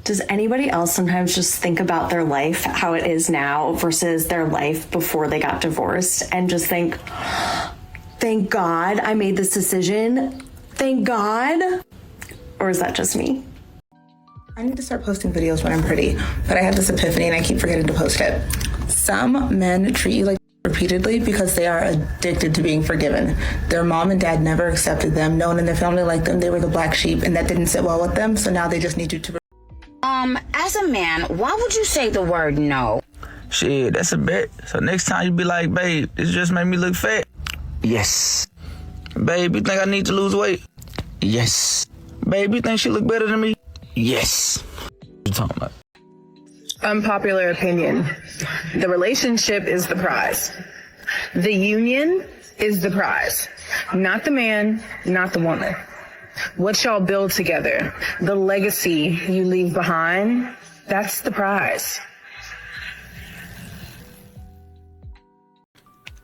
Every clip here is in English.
Does anybody else sometimes just think about their life, how it is now versus their life before they got divorced, and just think, thank God I made this decision. Thank God. Or is that just me? I need to start posting videos when I'm pretty, but I have this epiphany and I keep forgetting to post it. Some men treat you like repeatedly because they are addicted to being forgiven. Their mom and dad never accepted them. No one in their family liked them. They were the black sheep, and that didn't sit well with them. So now they just need you to. As a man, why would you say the word no? Shit, that's a bet. So next time you be like, babe, this just made me look fat. Yes. Babe, you think I need to lose weight? Yes. Babe, you think she look better than me? Yes. What you talking about? Unpopular opinion. The relationship is the prize. The union is the prize. Not the man, not the woman. What y'all build together, the legacy you leave behind, that's the prize.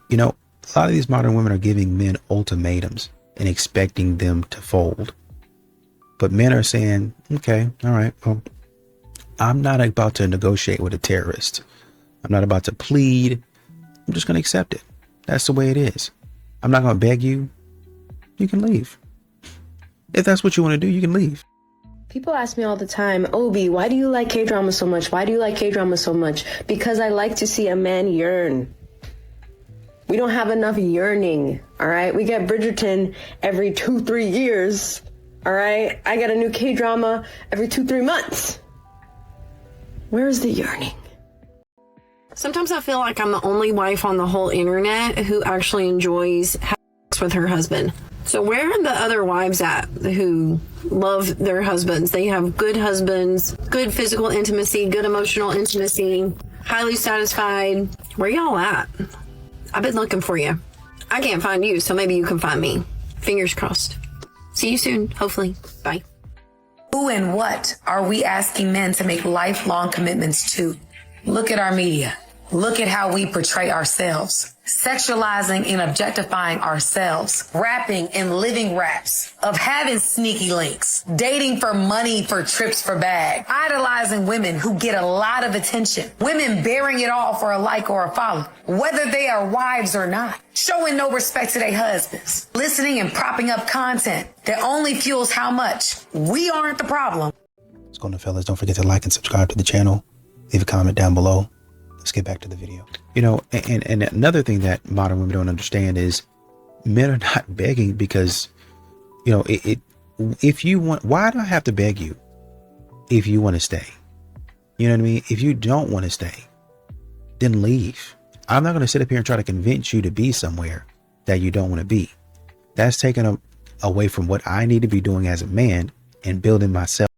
You know, a lot of these modern women are giving men ultimatums and expecting them to fold. But men are saying, okay, all right, well, I'm not about to negotiate with a terrorist. I'm not about to plead. I'm just going to accept it. That's the way it is. I'm not going to beg you. You can leave. If that's what you want to do, you can leave. People ask me all the time, Obi, why do you like K-drama so much? Why do you like K-drama so much? Because I like to see a man yearn. We don't have enough yearning, all right? We get Bridgerton every 2-3 years, all right? I get a new K-drama every 2-3 months. Where is the yearning? Sometimes I feel like I'm the only wife on the whole internet who actually enjoys having sex with her husband. So where are the other wives at who love their husbands? They have good husbands, good physical intimacy, good emotional intimacy, highly satisfied. Where y'all at? I've been looking for you. I can't find you, so maybe you can find me. Fingers crossed. See you soon, hopefully. Bye. Who and what are we asking men to make lifelong commitments to? Look at our media. Look at how we portray ourselves, sexualizing and objectifying ourselves, rapping and living raps of having sneaky links, dating for money, for trips, for bag, idolizing women who get a lot of attention, women bearing it all for a like or a follow, whether they are wives or not, showing no respect to their husbands, listening and propping up content that only fuels how much we aren't the problem. What's going on, fellas? Don't forget to like and subscribe to the channel. Leave a comment down below. Let's get back to the video. You know, and another thing that modern women don't understand is men are not begging because, you know, if you want, why do I have to beg you if you want to stay? You know what I mean? If you don't want to stay, then leave. I'm not going to sit up here and try to convince you to be somewhere that you don't want to be. That's taken away from what I need to be doing as a man and building myself.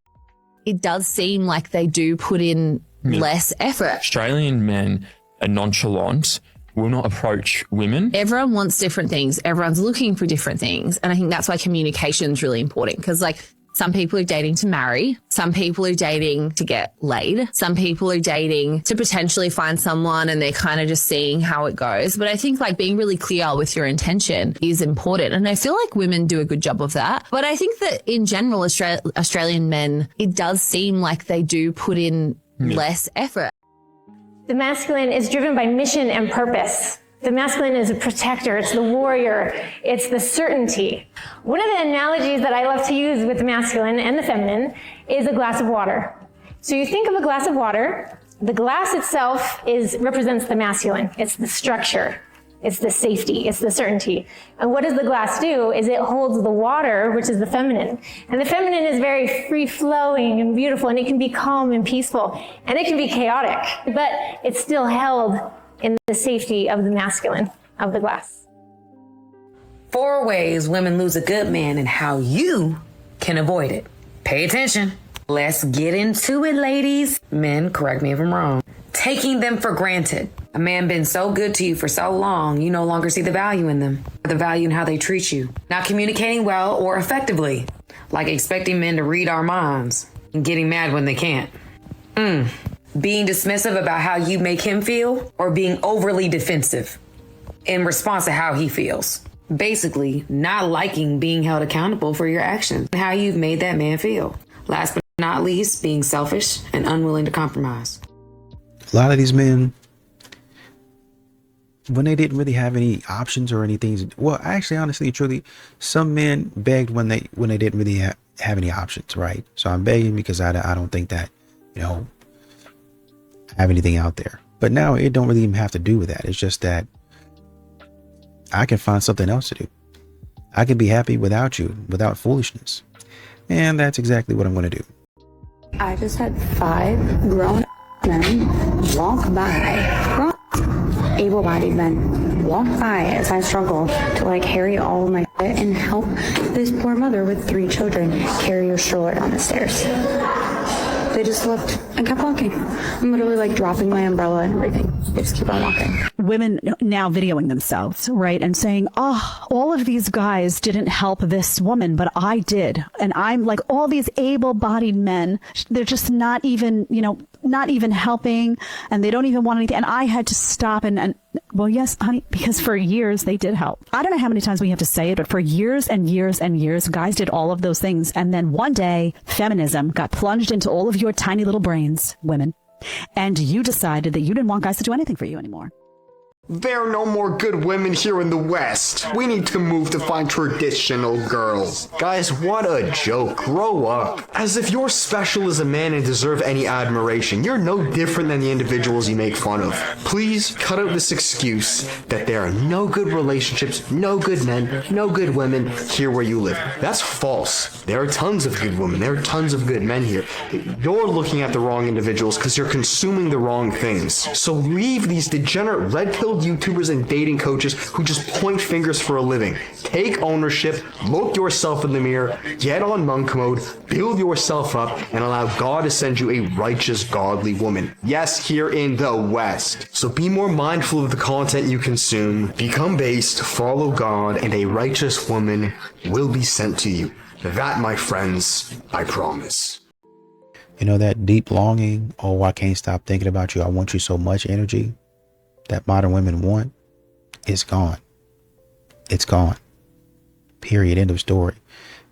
It does seem like they do put in less effort. Australian men are nonchalant, will not approach women. Everyone wants different things. Everyone's looking for different things. And I think that's why communication is really important, because like some people are dating to marry, some people are dating to get laid, some people are dating to potentially find someone and they're kind of just seeing how it goes. But I think like being really clear with your intention is important. And I feel like women do a good job of that. But I think that in general, Australian men, it does seem like they do put in less effort. The masculine is driven by mission and purpose. The masculine is a protector, it's the warrior, it's the certainty. One of the analogies that I love to use with the masculine and the feminine is a glass of water. So you think of a glass of water, the glass itself represents the masculine. It's the structure, it's the safety, it's the certainty. And what does the glass do is it holds the water, which is the feminine. And the feminine is very free-flowing and beautiful, and it can be calm and peaceful, and it can be chaotic, but it's still held in the safety of the masculine, of the glass. 4 ways women lose a good man and how you can avoid it. Pay attention. Let's get into it, ladies. Men, correct me if I'm wrong. Taking them for granted. A man been so good to you for so long, you no longer see the value in them, the value in how they treat you. Not communicating well or effectively, like expecting men to read our minds and getting mad when they can't. Being dismissive about how you make him feel, or being overly defensive in response to how he feels. Basically, not liking being held accountable for your actions and how you've made that man feel. Last but not least being selfish and unwilling to compromise. A lot of these men, when they didn't really have any options or anything, well, actually, honestly, truly, some men begged when they didn't really have any options, right? So I'm begging because I don't think that, I have anything out there. But now it don't really even have to do with that. It's just that I can find something else to do. I can be happy without you, without foolishness. And that's exactly what I'm going to do. I just had 5 grown men walk by, able-bodied men walk by as I struggle to carry all of my shit and help this poor mother with 3 children carry her stroller down the stairs. They just left and kept walking. I'm literally dropping my umbrella and everything. They just keep on walking. Women now videoing themselves, right? And saying, oh, all of these guys didn't help this woman, but I did. And I'm like, all these able-bodied men, they're just not even, not even helping, and they don't even want anything. And I had to stop and well, yes, honey, because for years they did help. I don't know how many times we have to say it, but for years and years and years, guys did all of those things. And then one day, feminism got plunged into all of your tiny little brains, women, and you decided that you didn't want guys to do anything for you anymore. There are no more good women here in the West. We need to move to find traditional girls. Guys, what a joke. Grow up. As if you're special as a man and deserve any admiration. You're no different than the individuals you make fun of. Please cut out this excuse that there are no good relationships, no good men, no good women here where you live. That's false. There are tons of good women. There are tons of good men here. You're looking at the wrong individuals because you're consuming the wrong things. So leave these degenerate red-pilled YouTubers and dating coaches who just point fingers for a living. Take ownership, look yourself in the mirror, get on monk mode, build yourself up, and allow God to send you a righteous, godly woman. Yes, here in the West. So be more mindful of the content you consume, become based, follow God, and a righteous woman will be sent to you. That, my friends, I promise. That deep longing, oh, I can't stop thinking about you, I want you so much energy that modern women want, is gone. It's gone. Period. End of story.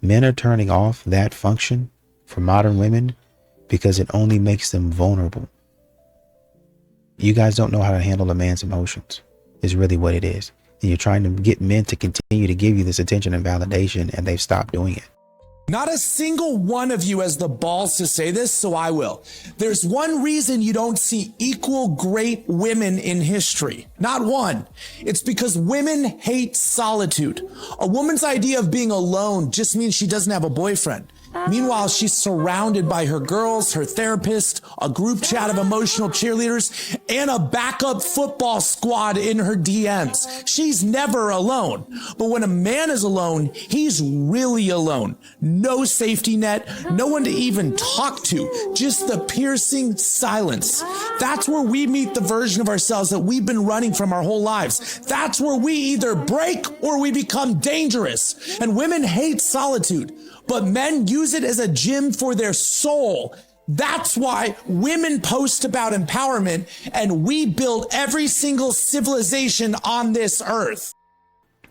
Men are turning off that function for modern women because it only makes them vulnerable. You guys don't know how to handle a man's emotions, is really what it is. And you're trying to get men to continue to give you this attention and validation, and they've stopped doing it. Not a single one of you has the balls to say this, so I will. There's one reason you don't see equal great women in history. Not one. It's because women hate solitude. A woman's idea of being alone just means she doesn't have a boyfriend. Meanwhile, she's surrounded by her girls, her therapist, a group chat of emotional cheerleaders, and a backup football squad in her DMs. She's never alone. But when a man is alone, he's really alone. No safety net, no one to even talk to, just the piercing silence. That's where we meet the version of ourselves that we've been running from our whole lives. That's where we either break or we become dangerous. And women hate solitude. But men use it as a gym for their soul. That's why women post about empowerment, and we build every single civilization on this earth.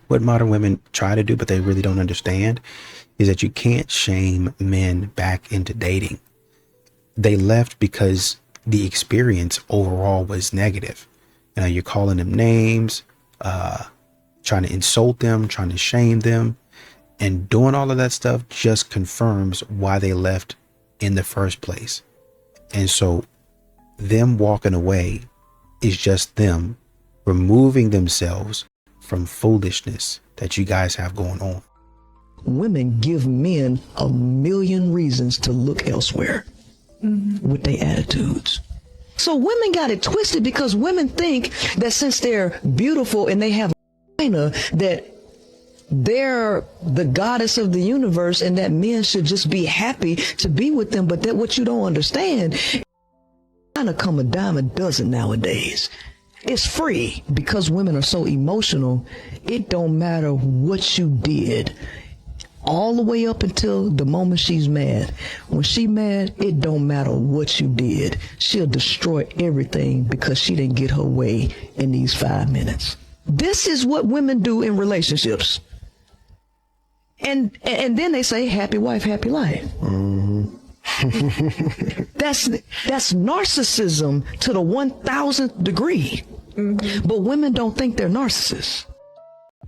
What modern women try to do, but they really don't understand, is that you can't shame men back into dating. They left because the experience overall was negative. You're calling them names, trying to insult them, trying to shame them. And doing all of that stuff just confirms why they left in the first place. And so them walking away is just them removing themselves from foolishness that you guys have going on. Women give men a million reasons to look elsewhere with their attitudes. So women got it twisted because women think that since they're beautiful and they have a vagina, that they're the goddess of the universe and that men should just be happy to be with them. But that what you don't understand, kind of come a dime a dozen nowadays. It's free because women are so emotional. It don't matter what you did all the way up until the moment she's mad. When she mad, it don't matter what you did. She'll destroy everything because she didn't get her way in these 5 minutes. This is what women do in relationships. And then they say, happy wife, happy life. That's narcissism to the 1000th degree. But women don't think they're narcissists.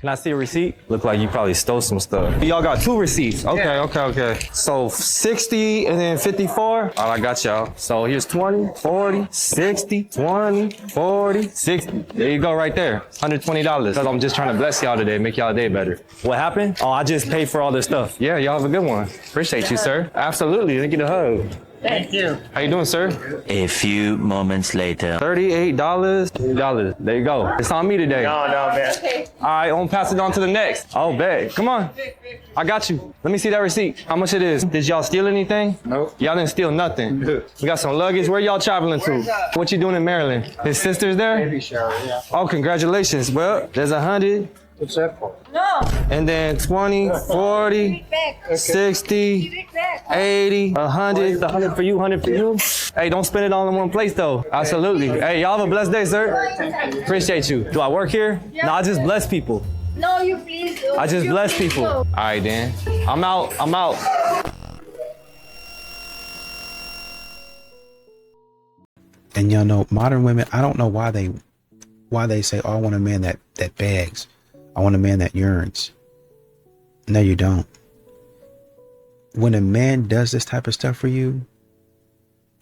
Can I see a receipt? Look like you probably stole some stuff. Y'all got 2 receipts. Okay. So 60 and then 54. All right, I got y'all. So here's 20, 40, 60, 20, 40, 60. There you go right there. $120. Because I'm just trying to bless y'all today, make y'all day better. What happened? Oh, I just paid for all this stuff. Yeah, y'all have a good one. Appreciate you, sir. Absolutely. Let me get a hug. Thank you. How you doing, sir? A few moments later. $38. There you go. It's on me today. No, man. All right, I'm gonna pass it on to the next. Oh, bet. Come on. I got you. Let me see that receipt. How much it is? Did y'all steal anything? Nope. Y'all didn't steal nothing. We got some luggage. Where y'all traveling to? What you doing in Maryland? His sister's there? Baby shower, yeah. Oh, congratulations. Well, there's 100. What's that for? No. And then 20, 40, 60, 80, 100. 100 for you, 100 for you. Hey, don't spend it all in one place, though. Absolutely. Hey, y'all have a blessed day, sir. Appreciate you. Do I work here? No, I just bless people. No, you please. I just bless people. All right, then. I'm out. And y'all know, modern women, I don't know why they say, oh, I want a man that begs. I want a man that yearns. No, you don't. When a man does this type of stuff for you,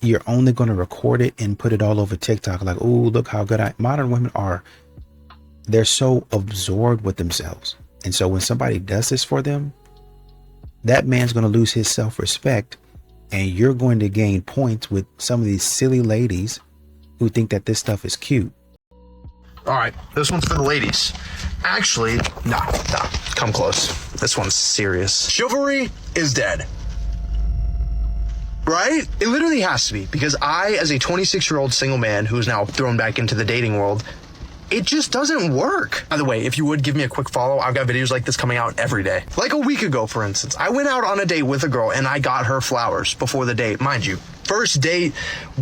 you're only going to record it and put it all over TikTok. Like, oh, look how good modern women are. They're so absorbed with themselves. And so when somebody does this for them, that man's going to lose his self-respect. And you're going to gain points with some of these silly ladies who think that this stuff is cute. All right, this one's for the ladies. Actually, nah, come close. This one's serious. Chivalry is dead. Right? It literally has to be, because I, as a 26-year-old single man who's now thrown back into the dating world, it just doesn't work. By the way, if you would give me a quick follow, I've got videos like this coming out every day. Like a week ago, for instance, I went out on a date with a girl and I got her flowers before the date. Mind you, first date,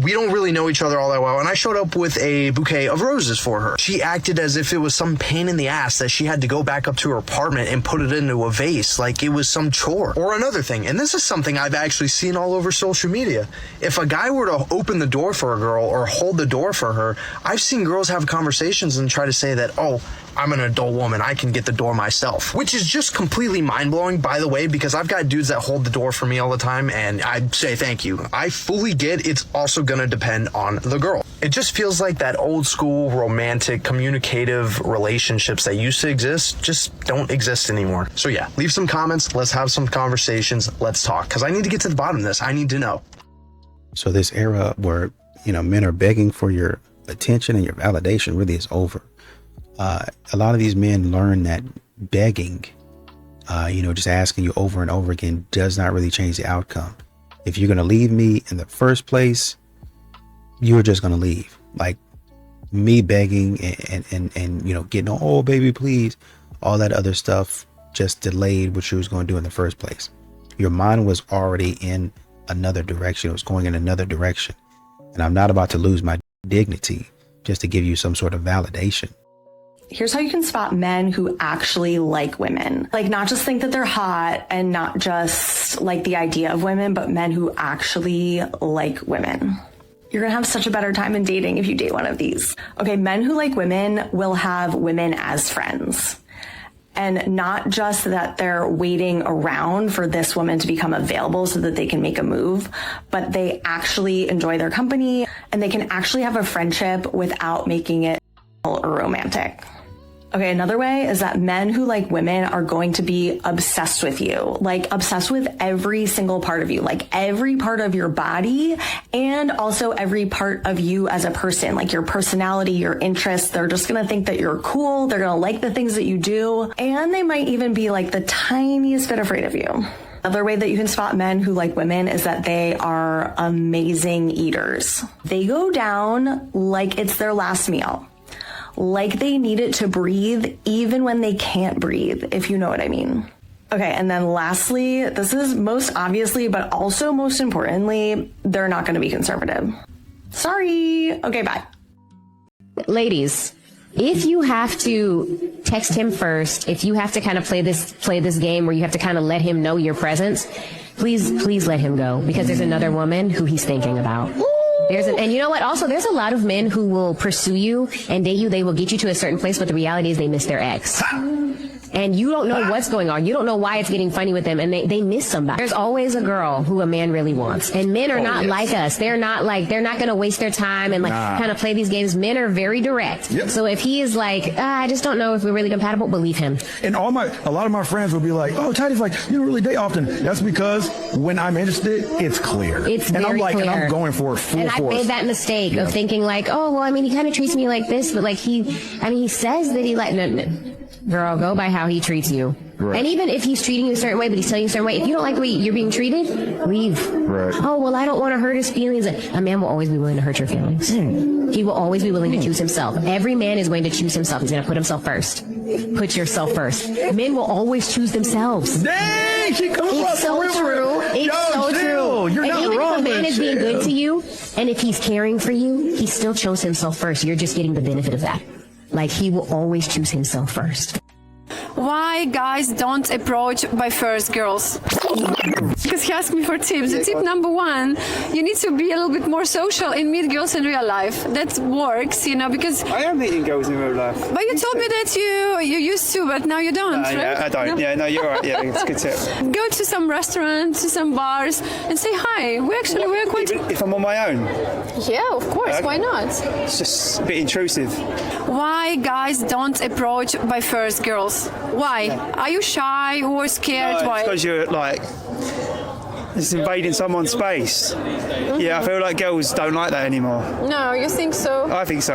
we don't really know each other all that well, and I showed up with a bouquet of roses for her. She acted as if it was some pain in the ass that she had to go back up to her apartment and put it into a vase like it was some chore. Or another thing, and this is something I've actually seen all over social media. If a guy were to open the door for a girl or hold the door for her, I've seen girls have conversations and try to say that, oh, I'm an adult woman, I can get the door myself. Which is just completely mind-blowing, by the way, because I've got dudes that hold the door for me all the time, and I say thank you. I fully get it's also gonna depend on the girl. It just feels like that old school, romantic, communicative relationships that used to exist just don't exist anymore. So yeah, leave some comments, let's have some conversations, let's talk, because I need to get to the bottom of this. I need to know. So this era where, men are begging for your attention and your validation really is over. A lot of these men learn that begging, just asking you over and over again does not really change the outcome. If you're going to leave me in the first place, you're just going to leave. Like me begging and getting, oh, baby, please. All that other stuff just delayed what you was going to do in the first place. Your mind was already in another direction. It was going in another direction. And I'm not about to lose my dignity just to give you some sort of validation. Here's how you can spot men who actually like women. Like, not just think that they're hot and not just like the idea of women, but men who actually like women. You're gonna have such a better time in dating if you date one of these. Okay, men who like women will have women as friends. And not just that they're waiting around for this woman to become available so that they can make a move, but they actually enjoy their company and they can actually have a friendship without making it or romantic. Okay, another way is that men who like women are going to be obsessed with you, like obsessed with every single part of you, like every part of your body and also every part of you as a person, like your personality, your interests. They're just going to think that you're cool. They're going to like the things that you do. And they might even be like the tiniest bit afraid of you. Another way that you can spot men who like women is that they are amazing eaters. They go down like it's their last meal. Like they need it to breathe even when they can't breathe, if you know what I mean. Okay, and then lastly, this is most obviously, but also most importantly, they're not going to be conservative. Sorry. Okay, bye. Ladies, if you have to text him first, if you have to kind of play this game where you have to kind of let him know your presence, please let him go, because there's another woman who he's thinking about. And you know what? Also, there's a lot of men who will pursue you and date you. They will get you to a certain place, but the reality is they miss their ex. And you don't know what's going on. You don't know why it's getting funny with them, and they miss somebody. There's always a girl who a man really wants. And men are not like us. They're not going to waste their time and kind of play these games. Men are very direct. Yep. So if he is like, I just don't know if we're really compatible, believe him. And a lot of my friends will be like, oh, Tidy's like, you don't really date often. That's because when I'm interested, it's clear. It's and very I'm like, clear. and I'm going for it full force. And I made that mistake of thinking like, oh, well, I mean, he kind of treats me like this, but like he says that he like, no. Girl, go by how he treats you. Right. And even if he's treating you a certain way, but he's telling you a certain way, if you don't like the way you're being treated, leave. Right. Oh, well, I don't want to hurt his feelings. A man will always be willing to hurt your feelings. He will always be willing to choose himself. Every man is going to choose himself. He's going to put himself first. Put yourself first. Men will always choose themselves. Dang, she comes It's so true. It's so true. You're and not even wrong, if a man is being chill. good to you, and if he's caring for you, he still chose himself first. You're just getting the benefit of that. Like, he will always choose himself first. Why guys don't approach by first girls? Because he asked me for tips. Tip number one, you need to be a little bit more social and meet girls in real life. That works, because... I am meeting girls in real life. But you told me that you used to, but now you don't, right? Yeah, I don't. No? Yeah, no, you're right. Yeah, it's a good tip. Go to some restaurants, to some bars, and say hi. We're quite... Even if I'm on my own? Yeah, of course. Why not? It's just a bit intrusive. Why guys don't approach by first girls? Why? Yeah. Are you shy or scared? No, Why? Because you're like... It's invading someone's space. Mm-hmm. Yeah, I feel like girls don't like that anymore. No, you think so? I think so.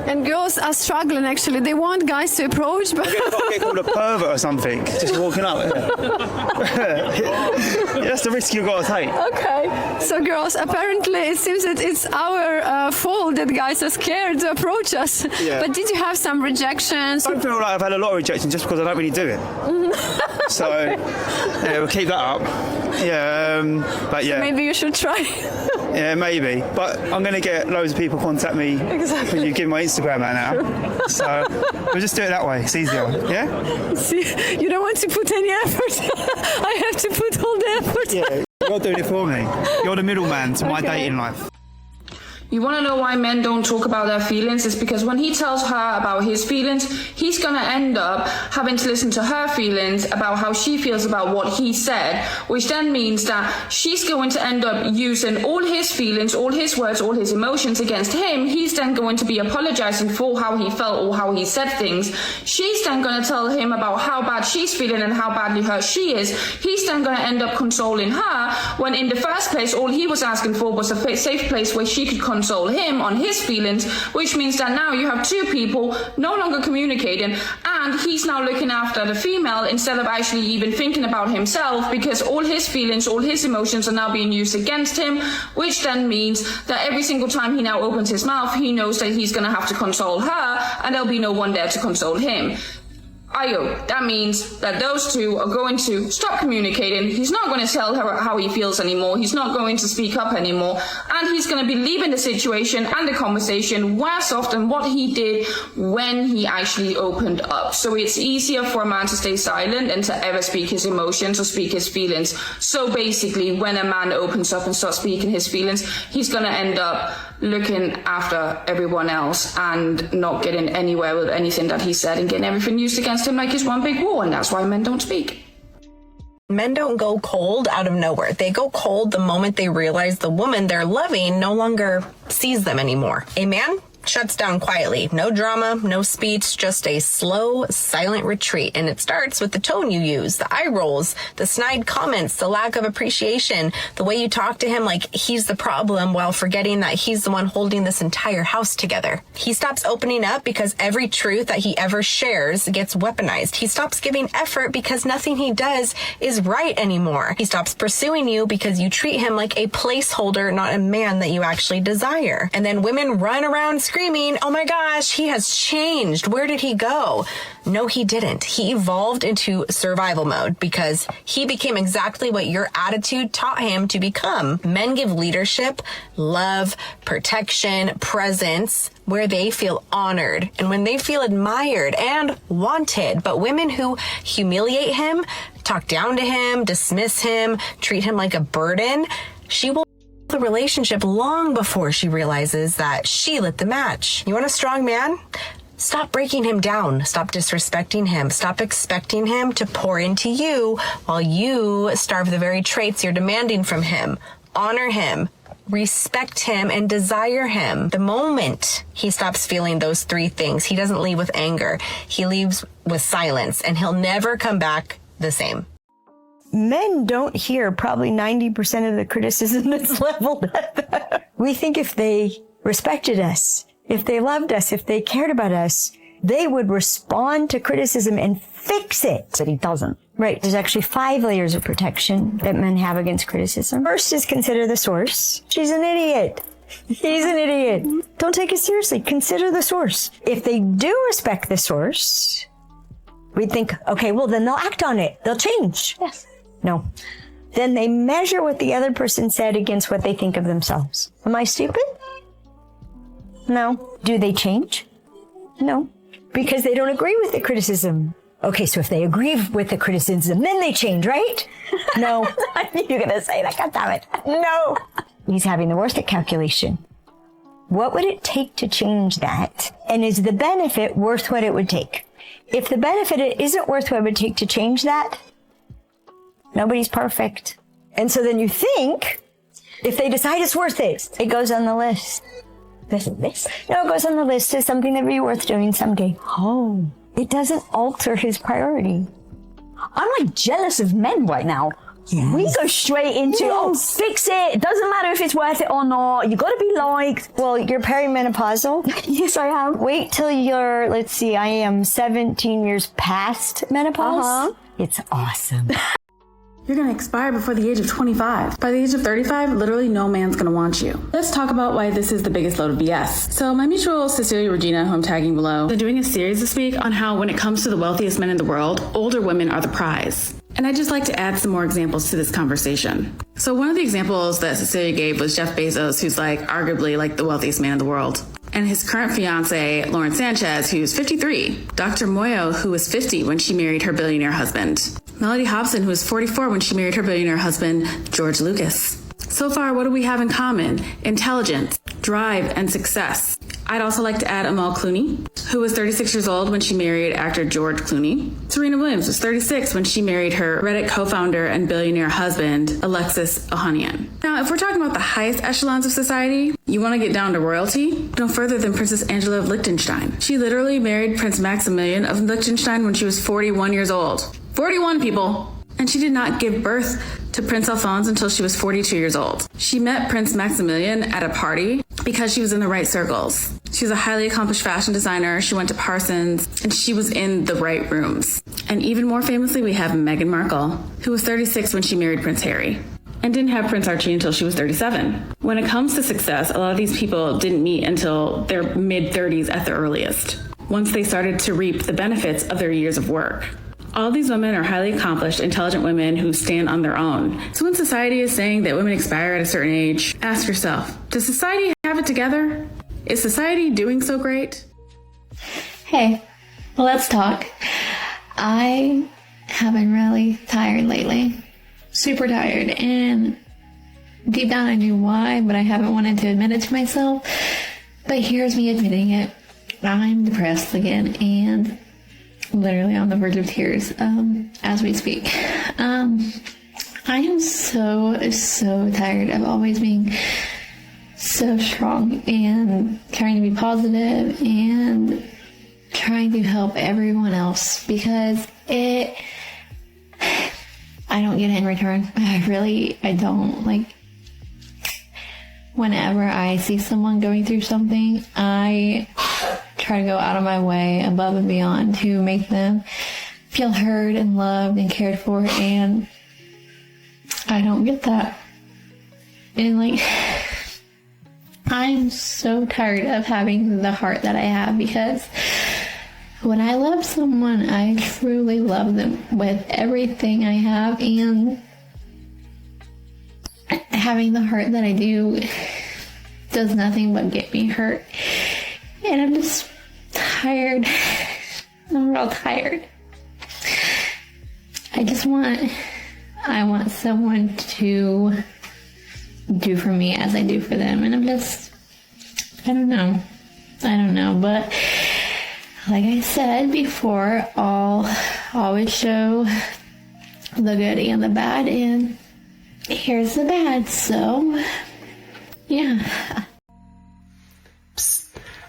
And girls are struggling, actually. They want guys to approach, but... I get called a pervert or something, just walking up. That's the risk you've got to take. Okay. So, girls, apparently it seems that it's our fault that guys are scared to approach us. Yeah. But did you have some rejections? I don't feel like I've had a lot of rejection just because I don't really do it. So, yeah, we'll keep that up. Yeah, but yeah. So maybe you should try. Yeah, maybe. But I'm going to get loads of people contact me when you give my Instagram out now. So we'll just do it that way. It's easier. Yeah? See, you don't want to put any effort. I have to put all the effort. Yeah, you're doing it for me. You're the middleman to my dating life. You want to know why men don't talk about their feelings? It's because when he tells her about his feelings, he's going to end up having to listen to her feelings about how she feels about what he said, which then means that she's going to end up using all his feelings, all his words, all his emotions against him. He's then going to be apologizing for how he felt or how he said things. She's then going to tell him about how bad she's feeling and how badly hurt she is. He's then going to end up consoling her when in the first place, all he was asking for was a safe place where she could console him on his feelings, which means that now you have two people no longer communicating, and he's now looking after the female instead of actually even thinking about himself, because all his feelings, all his emotions are now being used against him, which then means that every single time he now opens his mouth, he knows that he's going to have to console her, and there'll be no one there to console him. Ayo, that means that those two are going to stop communicating. He's not going to tell her how he feels anymore. He's not going to speak up anymore. And he's going to be leaving the situation and the conversation worse off than what he did when he actually opened up. So it's easier for a man to stay silent than to ever speak his emotions or speak his feelings. So basically, when a man opens up and starts speaking his feelings, he's going to end up looking after everyone else and not getting anywhere with anything that he said and getting everything used against him like it's one big war, and that's why men don't speak. Men don't go cold out of nowhere. They go cold the moment they realize the woman they're loving no longer sees them anymore. A man shuts down quietly. No drama, no speech, just a slow, silent retreat. And it starts with the tone you use, the eye rolls, the snide comments, the lack of appreciation, the way you talk to him like he's the problem while forgetting that he's the one holding this entire house together. He stops opening up because every truth that he ever shares gets weaponized. He stops giving effort because nothing he does is right anymore. He stops pursuing you because you treat him like a placeholder, not a man that you actually desire. And then women run around screaming, oh my gosh, he has changed. Where did he go? No, he didn't. He evolved into survival mode because he became exactly what your attitude taught him to become. Men give leadership, love, protection, presence where they feel honored and when they feel admired and wanted. But women who humiliate him talk down to him, dismiss him, treat him like a burden, she will the relationship long before she realizes that she lit the match. You want a strong man? Stop breaking him down. Stop disrespecting him. Stop expecting him to pour into you while you starve the very traits you're demanding from him. Honor him, respect him, and desire him. The moment he stops feeling those three things, he doesn't leave with anger. He leaves with silence, and he'll never come back the same. Men don't hear probably 90% of the criticism that's leveled at them. We think if they respected us, if they loved us, if they cared about us, they would respond to criticism and fix it. But he doesn't. Right. There's actually 5 layers of protection that men have against criticism. First is consider the source. She's an idiot. He's an idiot. Don't take it seriously. Consider the source. If they do respect the source, we'd think, okay, well, then they'll act on it. They'll change. Yes. No. Then they measure what the other person said against what they think of themselves. Am I stupid? No. Do they change? No. Because they don't agree with the criticism. Okay, so if they agree with the criticism, then they change, right? No. I knew you were going to say that. God damn it. No. He's having the worst at calculation. What would it take to change that? And is the benefit worth what it would take? If the benefit isn't worth what it would take to change that, nobody's perfect. And so then you think, if they decide it's worth it, it goes on the list. This? No, it goes on the list as something that would be worth doing someday. Oh, it doesn't alter his priority. I'm like jealous of men right now. Yes. We go straight into, oh, fix it. It doesn't matter if it's worth it or not. You got to be liked. Well, you're perimenopausal. Yes, I am. Wait till you're, let's see, I am 17 years past menopause. It's awesome. You're going to expire before the age of 25. By the age of 35, literally no man's going to want you. Let's talk about why this is the biggest load of BS. So my mutual Cecilia Regina, who I'm tagging below, they're doing a series this week on how when it comes to the wealthiest men in the world, older women are the prize. And I'd just like to add some more examples to this conversation. So one of the examples that Cecilia gave was Jeff Bezos, who's arguably the wealthiest man in the world. And his current fiance, Lauren Sanchez, who's 53. Dr. Moyo, who was 50 when she married her billionaire husband. Melody Hobson, who was 44 when she married her billionaire husband, George Lucas. So far, what do we have in common? Intelligence, drive, and success. I'd also like to add Amal Clooney, who was 36 years old when she married actor George Clooney. Serena Williams was 36 when she married her Reddit co-founder and billionaire husband, Alexis Ohanian. Now, if we're talking about the highest echelons of society, you want to get down to royalty? No further than Princess Angela of Liechtenstein. She literally married Prince Maximilian of Liechtenstein when she was 41 years old. 41 people! And she did not give birth to Prince Alphonse until she was 42 years old. She met Prince Maximilian at a party because she was in the right circles. She was a highly accomplished fashion designer, she went to Parsons, and she was in the right rooms. And even more famously, we have Meghan Markle, who was 36 when she married Prince Harry, and didn't have Prince Archie until she was 37. When it comes to success, a lot of these people didn't meet until their mid-30s at the earliest, once they started to reap the benefits of their years of work. All these women are highly accomplished, intelligent women who stand on their own. So when society is saying that women expire at a certain age, ask yourself, does society have it together? Is society doing so great? Hey, let's talk. I have been really tired lately. Super tired. And deep down I knew why, but I haven't wanted to admit it to myself. But here's me admitting it. I'm depressed again and literally on the verge of tears as we speak. I am so tired of always being so strong and trying to be positive and trying to help everyone else because I don't get it in return. I don't. Whenever I see someone going through something, I try to go out of my way above and beyond to make them feel heard and loved and cared for, and I don't get that. And I'm so tired of having the heart that I have because when I love someone, I truly love them with everything I have, and having the heart that I do does nothing but get me hurt. And I'm just tired. I'm real tired. I I want someone to do for me as I do for them. And I don't know. But like I said before, I'll always show the good and the bad, and here's the bad. So, yeah.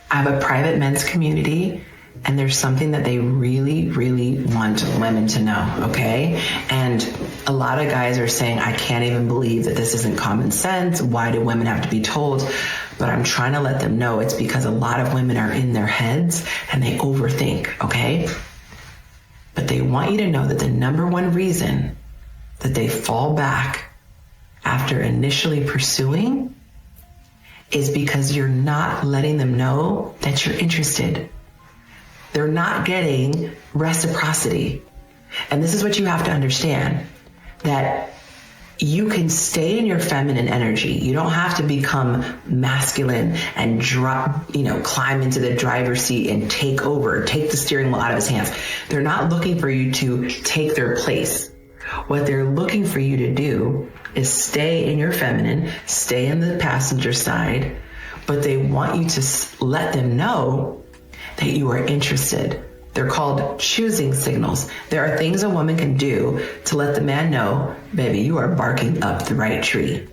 I have a private men's community, and there's something that they really, really want women to know, okay? And a lot of guys are saying, I can't even believe that this isn't common sense. Why do women have to be told? But I'm trying to let them know it's because a lot of women are in their heads and they overthink, okay? But they want you to know that the number one reason that they fall back after initially pursuing is because you're not letting them know that you're interested. They're not getting reciprocity. And this is what you have to understand, that you can stay in your feminine energy. You don't have to become masculine and climb into the driver's seat and take the steering wheel out of his hands. They're not looking for you to take their place. What they're looking for you to do is stay in your feminine, stay in the passenger side, but they want you to let them know that you are interested. They're called choosing signals. There are things a woman can do to let the man know, baby, you are barking up the right tree.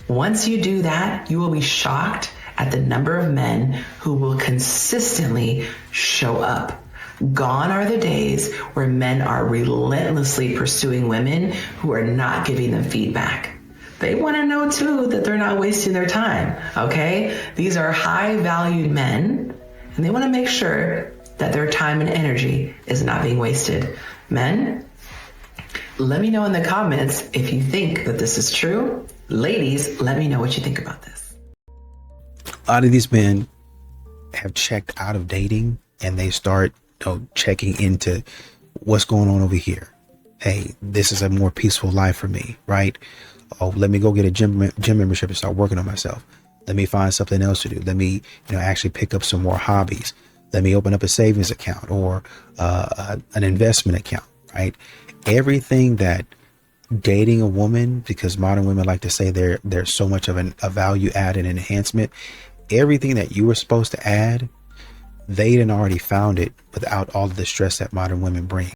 Once you do that, you will be shocked at the number of men who will consistently show up. Gone are the days where men are relentlessly pursuing women who are not giving them feedback. They want to know too that they're not wasting their time, okay? These are high valued men, and they want to make sure that their time and energy is not being wasted. Men, let me know in the comments if you think that this is true. Ladies, let me know what you think about this. A lot of these men have checked out of dating, and they start checking into what's going on over here. Hey, this is a more peaceful life for me, right? Oh, let me go get a gym membership and start working on myself. Let me find something else to do. Let me, actually pick up some more hobbies. Let me open up a savings account or an investment account, right? Everything that dating a woman, because modern women like to say there's so much of a value add and enhancement. Everything that you were supposed to add, they done already found it without all of the stress that modern women bring.